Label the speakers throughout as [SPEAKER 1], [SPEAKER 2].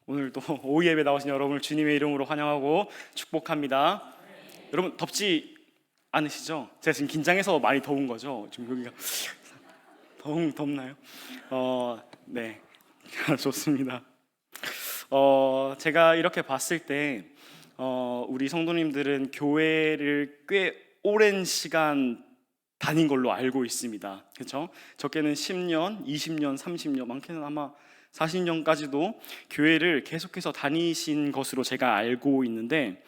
[SPEAKER 1] 오늘도 오후 예배 나오신 여러분을 주님의 이름으로 환영하고 축복합니다. 여러분 덥지 않으시죠? 제가 지금 긴장해서 많이 더운 거죠? 지금 여기가 덥나요? 네, 좋습니다. 제가 이렇게 봤을 때 우리 성도님들은 교회를 꽤 오랜 시간 다닌 걸로 알고 있습니다. 그렇죠? 적게는 10년, 20년, 30년, 많게는 아마 40년까지도 교회를 계속해서 다니신 것으로 제가 알고 있는데,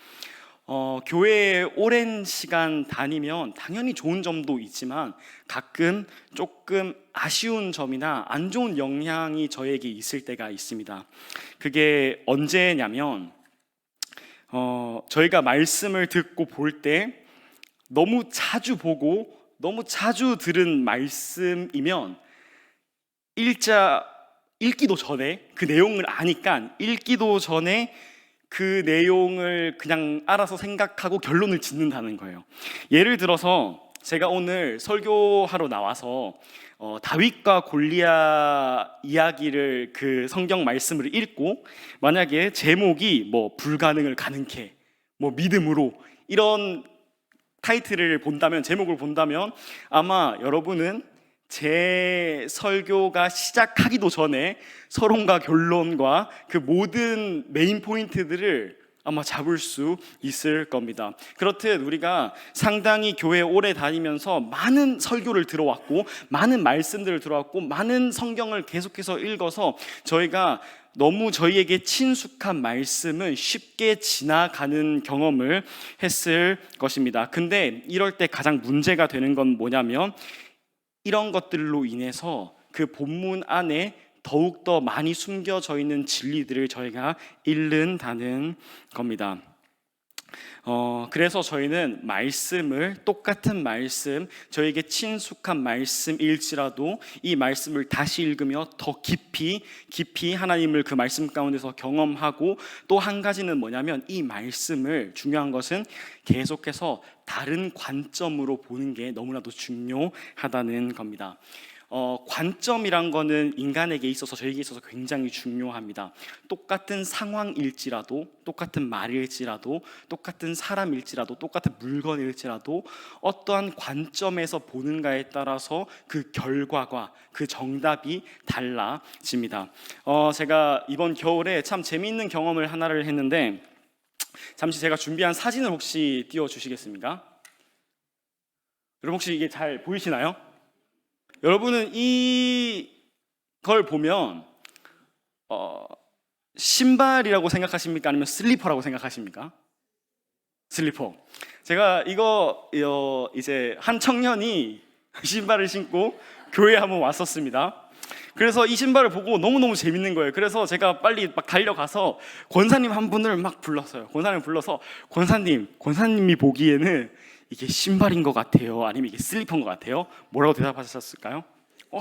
[SPEAKER 1] 교회에 오랜 시간 다니면 당연히 좋은 점도 있지만 가끔 조금 아쉬운 점이나 안 좋은 영향이 저에게 있을 때가 있습니다. 그게 언제냐면 저희가 말씀을 듣고 볼 때 너무 자주 보고 너무 자주 들은 말씀이면 읽기도 전에 그 내용을 아니까 읽기도 전에 그 내용을 그냥 알아서 생각하고 결론을 짓는다는 거예요. 예를 들어서 제가 오늘 설교하러 나와서 다윗과 골리앗 이야기를 그 성경 말씀을 읽고 만약에 제목이 뭐 불가능을 가능케, 뭐 믿음으로 이런 타이틀을 본다면, 제목을 본다면 아마 여러분은 제 설교가 시작하기도 전에 서론과 결론과 그 모든 메인 포인트들을 아마 잡을 수 있을 겁니다. 그렇듯 우리가 상당히 교회에 오래 다니면서 많은 설교를 들어왔고 많은 말씀들을 들어왔고 많은 성경을 계속해서 읽어서 저희가 너무 저희에게 친숙한 말씀은 쉽게 지나가는 경험을 했을 것입니다. 근데 이럴 때 가장 문제가 되는 건 뭐냐면 이런 것들로 인해서 그 본문 안에 더욱더 많이 숨겨져 있는 진리들을 저희가 잃는다는 겁니다. 그래서 저희는 말씀을, 똑같은 말씀, 저에게 친숙한 말씀일지라도 이 말씀을 다시 읽으며 더 깊이 하나님을 그 말씀 가운데서 경험하고, 또 한 가지는 뭐냐면 이 말씀을, 중요한 것은 계속해서 다른 관점으로 보는 게 너무나도 중요하다는 겁니다. 관점이란 거는 인간에게 있어서, 저에게 있어서 굉장히 중요합니다. 똑같은 상황일지라도, 똑같은 말일지라도, 똑같은 사람일지라도, 똑같은 물건일지라도 어떠한 관점에서 보는가에 따라서 그 결과가, 그 정답이 달라집니다. 제가 이번 겨울에 참 재미있는 경험을 하나를 했는데, 잠시 제가 준비한 사진을 혹시 띄워주시겠습니까? 여러분 혹시 이게 잘 보이시나요? 여러분은 이걸 보면 신발이라고 생각하십니까? 아니면 슬리퍼라고 생각하십니까? 슬리퍼. 제가 이거 이제 한 청년이 신발을 신고 교회에 한번 왔었습니다. 그래서 이 신발을 보고 너무너무 재밌는 거예요. 그래서 제가 빨리 막 달려가서 권사님 한 분을 막 불렀어요. 권사님 불러서 권사님이 보기에는 이게 신발인 것 같아요? 아니면 이게 슬리퍼인 것 같아요? 뭐라고 대답하셨을까요?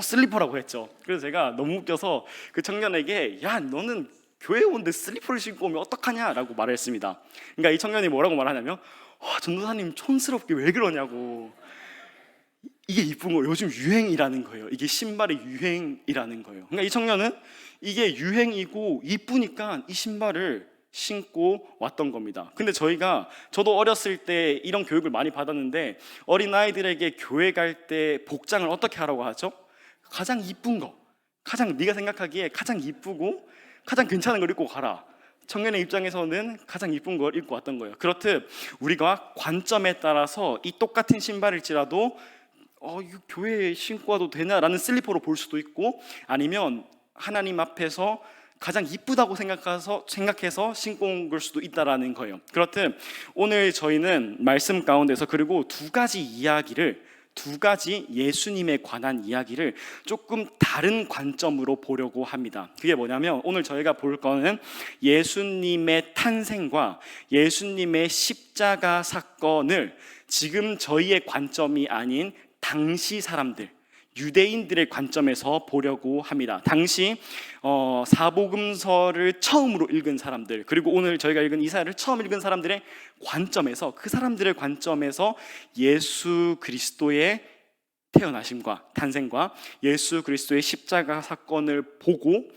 [SPEAKER 1] 슬리퍼라고 했죠. 그래서 제가 너무 웃겨서 그 청년에게 야, 너는 교회에 오는데 슬리퍼를 신고 오면 어떡하냐? 라고 말을 했습니다. 그러니까 이 청년이 뭐라고 말하냐면 전도사님 촌스럽게 왜 그러냐고. 이게 이쁜 거, 요즘 유행이라는 거예요. 이게 신발의 유행이라는 거예요. 그러니까 이 청년은 이게 유행이고 이쁘니까 이 신발을 신고 왔던 겁니다. 근데 저도 어렸을 때 이런 교육을 많이 받았는데, 어린아이들에게 교회 갈 때 복장을 어떻게 하라고 하죠? 가장 이쁜 거, 네가 생각하기에 가장 이쁘고 가장 괜찮은 걸 입고 가라. 청년의 입장에서는 가장 이쁜 걸 입고 왔던 거예요. 그렇듯 우리가 관점에 따라서 이 똑같은 신발일지라도 이거 교회에 신고 와도 되나라는 슬리퍼로 볼 수도 있고, 아니면 하나님 앞에서 가장 이쁘다고 생각해서 신고 온 걸 수도 있다라는 거예요. 그렇듯 오늘 저희는 말씀 가운데서 그리고 두 가지 예수님에 관한 이야기를 조금 다른 관점으로 보려고 합니다. 그게 뭐냐면 오늘 저희가 볼 거는 예수님의 탄생과 예수님의 십자가 사건을 지금 저희의 관점이 아닌 당시 사람들, 유대인들의 관점에서 보려고 합니다. 당시 사복음서를 처음으로 읽은 사람들, 그리고 오늘 저희가 읽은 이사야를 처음 읽은 사람들의 관점에서, 그 사람들의 관점에서 예수 그리스도의 태어나심과 탄생과 예수 그리스도의 십자가 사건을 보고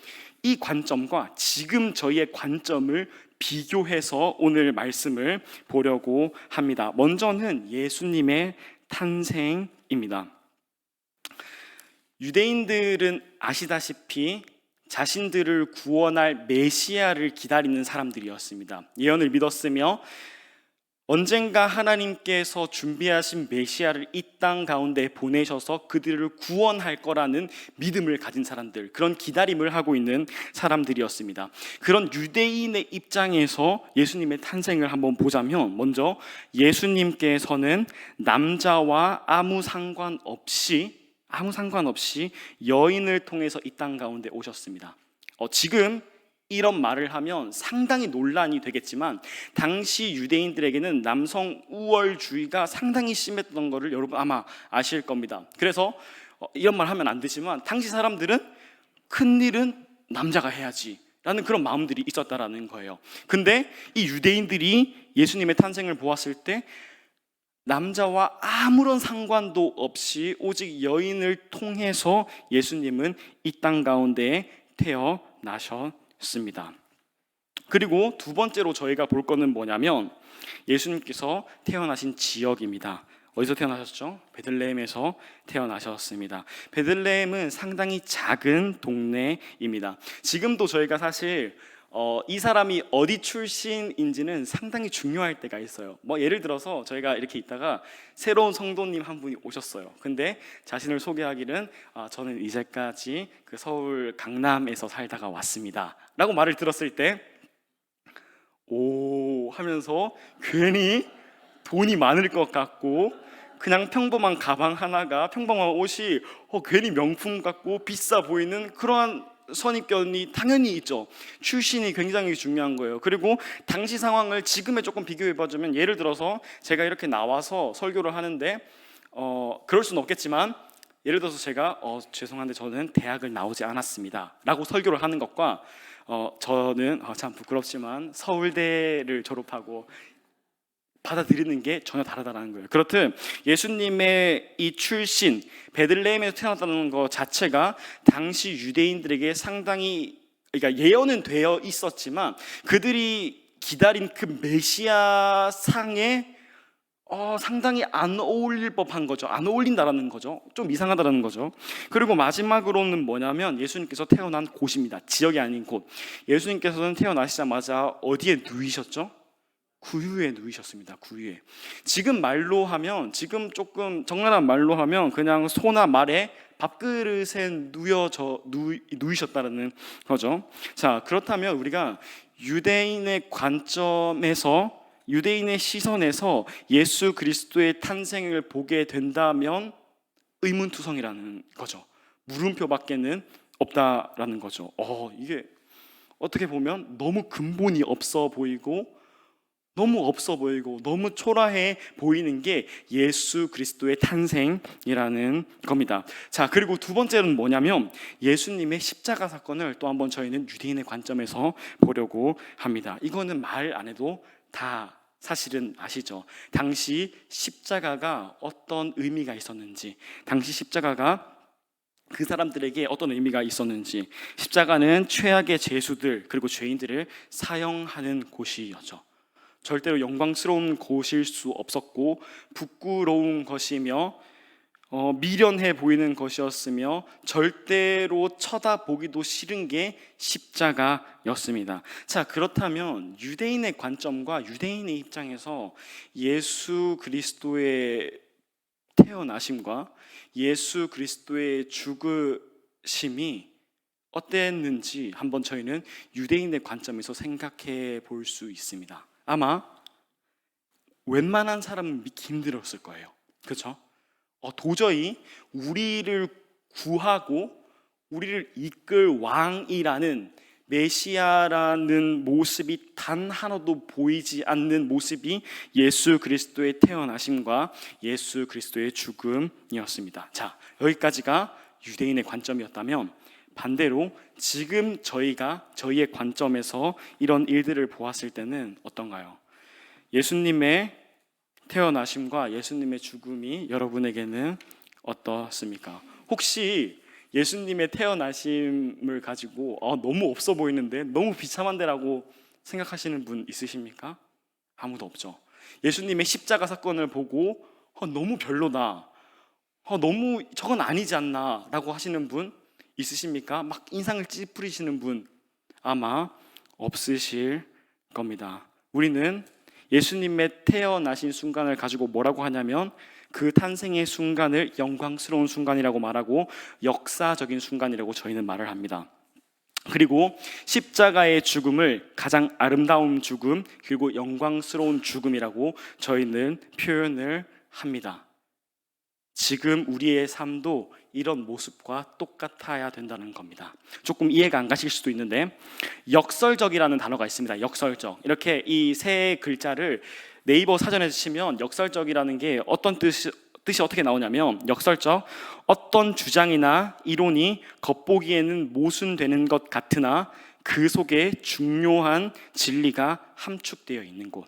[SPEAKER 1] 이 관점과 지금 저희의 관점을 비교해서 오늘 말씀을 보려고 합니다. 먼저는 예수님의 탄생입니다. 유대인들은 아시다시피 자신들을 구원할 메시아를 기다리는 사람들이었습니다. 예언을 믿었으며 언젠가 하나님께서 준비하신 메시아를 이 땅 가운데 보내셔서 그들을 구원할 거라는 믿음을 가진 사람들, 그런 기다림을 하고 있는 사람들이었습니다. 그런 유대인의 입장에서 예수님의 탄생을 한번 보자면, 먼저 예수님께서는 남자와 아무 상관없이 여인을 통해서 이 땅 가운데 오셨습니다. 지금 이런 말을 하면 상당히 논란이 되겠지만, 당시 유대인들에게는 남성 우월주의가 상당히 심했던 것을 여러분 아마 아실 겁니다. 그래서 이런 말 하면 안 되지만 당시 사람들은 큰일은 남자가 해야지 라는 그런 마음들이 있었다라는 거예요. 근데 이 유대인들이 예수님의 탄생을 보았을 때 남자와 아무런 상관도 없이 오직 여인을 통해서 예수님은 이 땅 가운데 태어나셨습니다. 그리고 두 번째로 저희가 볼 거는 뭐냐면 예수님께서 태어나신 지역입니다. 어디서 태어나셨죠? 베들레헴에서 태어나셨습니다. 베들레헴은 상당히 작은 동네입니다. 지금도 저희가 사실 이 사람이 어디 출신인지는 상당히 중요할 때가 있어요. 예를 들어서 저희가 이렇게 있다가 새로운 성도님 한 분이 오셨어요. 근데 자신을 소개하기는 저는 이제까지 그 서울 강남에서 살다가 왔습니다 라고 말을 들었을 때 오 하면서 괜히 돈이 많을 것 같고, 그냥 평범한 가방 하나가, 평범한 옷이 괜히 명품 같고 비싸 보이는 그러한 선입견이 당연히 있죠. 출신이 굉장히 중요한 거예요. 그리고 당시 상황을 지금에 조금 비교해 봐주면, 예를 들어서 제가 이렇게 나와서 설교를 하는데 그럴 수는 없겠지만, 예를 들어서 제가 죄송한데 저는 대학을 나오지 않았습니다 라고 설교를 하는 것과 저는 참 부끄럽지만 서울대를 졸업하고 받아들이는 게 전혀 다르다는 거예요. 그렇듯 예수님의 이 출신, 베들레헴에서 태어났다는 것 자체가 당시 유대인들에게 상당히, 그러니까 예언은 되어 있었지만 그들이 기다린 그 메시아 상에 상당히 안 어울릴 법한 거죠. 안 어울린다라는 거죠. 좀 이상하다라는 거죠. 그리고 마지막으로는 뭐냐면 예수님께서 태어난 곳입니다. 지역이 아닌 곳. 예수님께서는 태어나시자마자 어디에 누이셨죠? 구유에 누이셨습니다. 구유에. 지금 말로 하면, 지금 조금 적나라한 말로 하면 그냥 소나 말에 밥그릇에 누이셨다는 거죠. 자, 그렇다면 우리가 유대인의 관점에서, 유대인의 시선에서 예수 그리스도의 탄생을 보게 된다면 의문투성이라는 거죠. 물음표밖에는 없다라는 거죠. 이게 어떻게 보면 너무 근본이 없어 보이고 너무 초라해 보이는 게 예수 그리스도의 탄생이라는 겁니다. 자, 그리고 두 번째는 뭐냐면 예수님의 십자가 사건을 또 한번 저희는 유대인의 관점에서 보려고 합니다. 이거는 말 안 해도 다 사실은 아시죠? 당시 십자가가 어떤 의미가 있었는지, 당시 십자가가 그 사람들에게 어떤 의미가 있었는지. 십자가는 최악의 죄수들 그리고 죄인들을 사형하는 곳이었죠. 절대로 영광스러운 곳일 수 없었고 부끄러운 것이며 미련해 보이는 것이었으며 절대로 쳐다보기도 싫은 게 십자가였습니다. 자, 그렇다면 유대인의 관점과 유대인의 입장에서 예수 그리스도의 태어나심과 예수 그리스도의 죽으심이 어땠는지 한번 저희는 유대인의 관점에서 생각해 볼 수 있습니다. 아마 웬만한 사람은 믿기 힘들었을 거예요. 그렇죠? 도저히 우리를 구하고 우리를 이끌 왕이라는 메시아라는 모습이 단 하나도 보이지 않는 모습이 예수 그리스도의 태어나심과 예수 그리스도의 죽음이었습니다. 자, 여기까지가 유대인의 관점이었다면 반대로 지금 저희의 관점에서 이런 일들을 보았을 때는 어떤가요? 예수님의 태어나심과 예수님의 죽음이 여러분에게는 어떻습니까? 혹시 예수님의 태어나심을 가지고 너무 없어 보이는데, 너무 비참한데라고 생각하시는 분 있으십니까? 아무도 없죠. 예수님의 십자가 사건을 보고 너무 별로다, 너무 저건 아니지 않나 라고 하시는 분 있으십니까? 막 인상을 찌푸리시는 분 아마 없으실 겁니다. 우리는 예수님의 태어나신 순간을 가지고 뭐라고 하냐면, 그 탄생의 순간을 영광스러운 순간이라고 말하고 역사적인 순간이라고 저희는 말을 합니다. 그리고 십자가의 죽음을 가장 아름다운 죽음, 그리고 영광스러운 죽음이라고 저희는 표현을 합니다. 지금 우리의 삶도 이런 모습과 똑같아야 된다는 겁니다. 조금 이해가 안 가실 수도 있는데, 역설적이라는 단어가 있습니다. 역설적. 이렇게 이 세 글자를 네이버 사전에서 치면 역설적이라는 게 어떤 뜻이 어떻게 나오냐면, 역설적, 어떤 주장이나 이론이 겉보기에는 모순되는 것 같으나 그 속에 중요한 진리가 함축되어 있는 곳.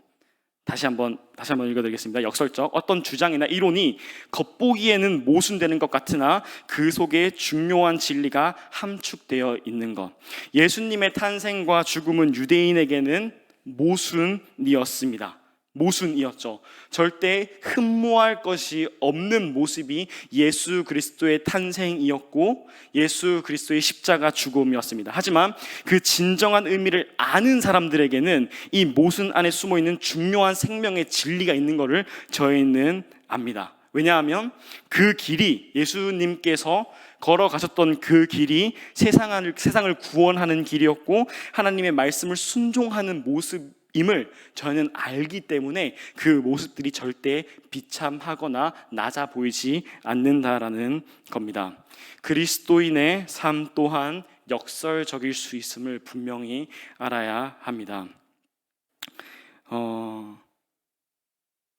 [SPEAKER 1] 다시 한번 읽어드리겠습니다. 역설적, 어떤 주장이나 이론이 겉보기에는 모순되는 것 같으나 그 속에 중요한 진리가 함축되어 있는 것. 예수님의 탄생과 죽음은 유대인에게는 모순이었습니다. 모순이었죠. 절대 흠모할 것이 없는 모습이 예수 그리스도의 탄생이었고 예수 그리스도의 십자가 죽음이었습니다. 하지만 그 진정한 의미를 아는 사람들에게는 이 모순 안에 숨어있는 중요한 생명의 진리가 있는 것을 저희는 압니다. 왜냐하면 그 길이, 예수님께서 걸어가셨던 그 길이 세상을 구원하는 길이었고 하나님의 말씀을 순종하는 모습임을 저는 알기 때문에 그 모습들이 절대 비참하거나 낮아 보이지 않는다라는 겁니다. 그리스도인의 삶 또한 역설적일 수 있음을 분명히 알아야 합니다.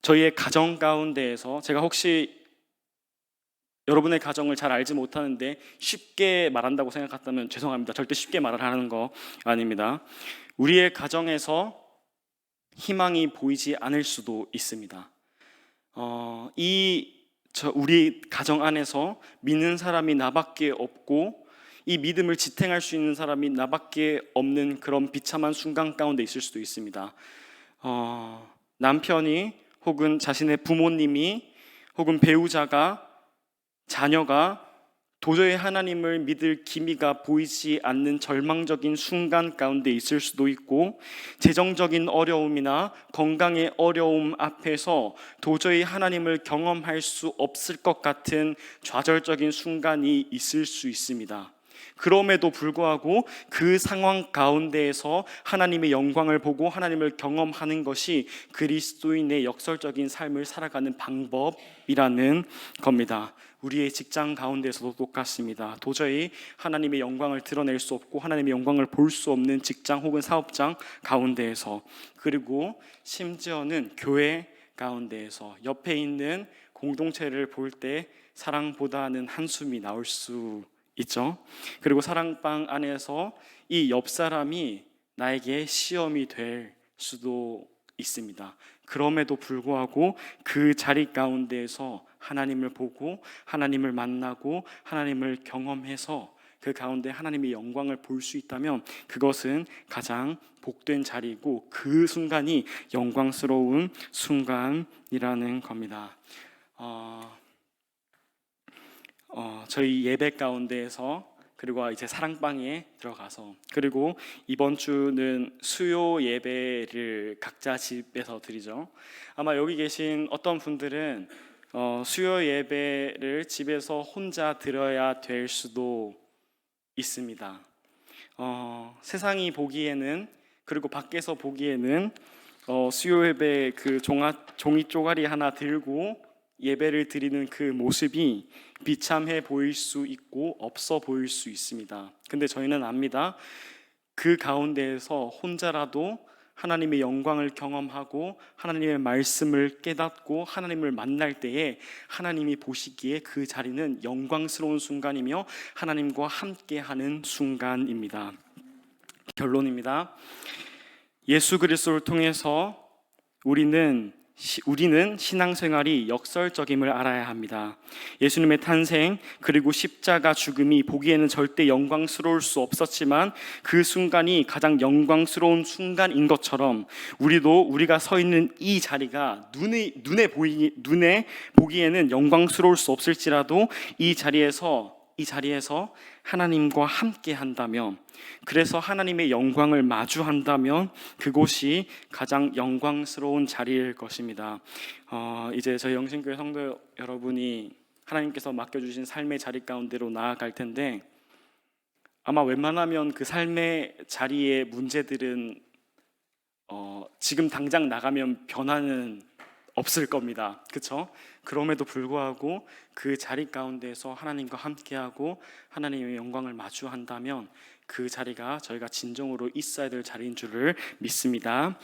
[SPEAKER 1] 저희의 가정 가운데에서, 제가 혹시 여러분의 가정을 잘 알지 못하는데 쉽게 말한다고 생각했다면 죄송합니다. 절대 쉽게 말을 하는 거 아닙니다. 우리의 가정에서 희망이 보이지 않을 수도 있습니다. 우리 가정 안에서 믿는 사람이 나밖에 없고 이 믿음을 지탱할 수 있는 사람이 나밖에 없는 그런 비참한 순간 가운데 있을 수도 있습니다. 남편이 혹은 자신의 부모님이 혹은 배우자가, 자녀가 도저히 하나님을 믿을 기미가 보이지 않는 절망적인 순간 가운데 있을 수도 있고, 재정적인 어려움이나 건강의 어려움 앞에서 도저히 하나님을 경험할 수 없을 것 같은 좌절적인 순간이 있을 수 있습니다. 그럼에도 불구하고 그 상황 가운데에서 하나님의 영광을 보고 하나님을 경험하는 것이 그리스도인의 역설적인 삶을 살아가는 방법이라는 겁니다. 우리의 직장 가운데서도 똑같습니다. 도저히 하나님의 영광을 드러낼 수 없고 하나님의 영광을 볼 수 없는 직장 혹은 사업장 가운데에서, 그리고 심지어는 교회 가운데에서 옆에 있는 공동체를 볼 때 사랑보다는 한숨이 나올 수 있죠. 그리고 사랑방 안에서 이 옆 사람이 나에게 시험이 될 수도 있습니다. 그럼에도 불구하고 그 자리 가운데에서 하나님을 보고 하나님을 만나고 하나님을 경험해서 그 가운데 하나님의 영광을 볼 수 있다면 그것은 가장 복된 자리이고 그 순간이 영광스러운 순간이라는 겁니다. 저희 예배 가운데에서, 그리고 이제 사랑방에 들어가서, 그리고 이번 주는 수요 예배를 각자 집에서 드리죠. 아마 여기 계신 어떤 분들은 수요 예배를 집에서 혼자 드려야 될 수도 있습니다. 세상이 보기에는, 그리고 밖에서 보기에는 수요 예배 그 종이 쪼가리 하나 들고 예배를 드리는 그 모습이 비참해 보일 수 있고 없어 보일 수 있습니다. 근데 저희는 압니다. 그 가운데에서 혼자라도 하나님의 영광을 경험하고 하나님의 말씀을 깨닫고 하나님을 만날 때에 하나님이 보시기에 그 자리는 영광스러운 순간이며 하나님과 함께하는 순간입니다. 결론입니다. 예수 그리스도를 통해서 우리는 우리는 신앙생활이 역설적임을 알아야 합니다. 예수님의 탄생 그리고 십자가 죽음이 보기에는 절대 영광스러울 수 없었지만 그 순간이 가장 영광스러운 순간인 것처럼 우리도 우리가 서 있는 이 자리가 눈에 보기에는 영광스러울 수 없을지라도 이 자리에서 하나님과 함께 한다면, 그래서 하나님의 영광을 마주한다면 그곳이 가장 영광스러운 자리일 것입니다. 이제 저희 영신교회 성도 여러분이 하나님께서 맡겨주신 삶의 자리 가운데로 나아갈 텐데, 아마 웬만하면 그 삶의 자리의 문제들은 지금 당장 나가면 변화는 없을 겁니다. 그렇죠? 그럼에도 불구하고 그 자리 가운데서 하나님과 함께하고 하나님의 영광을 마주한다면 그 자리가 저희가 진정으로 있어야 될 자리인 줄을 믿습니다.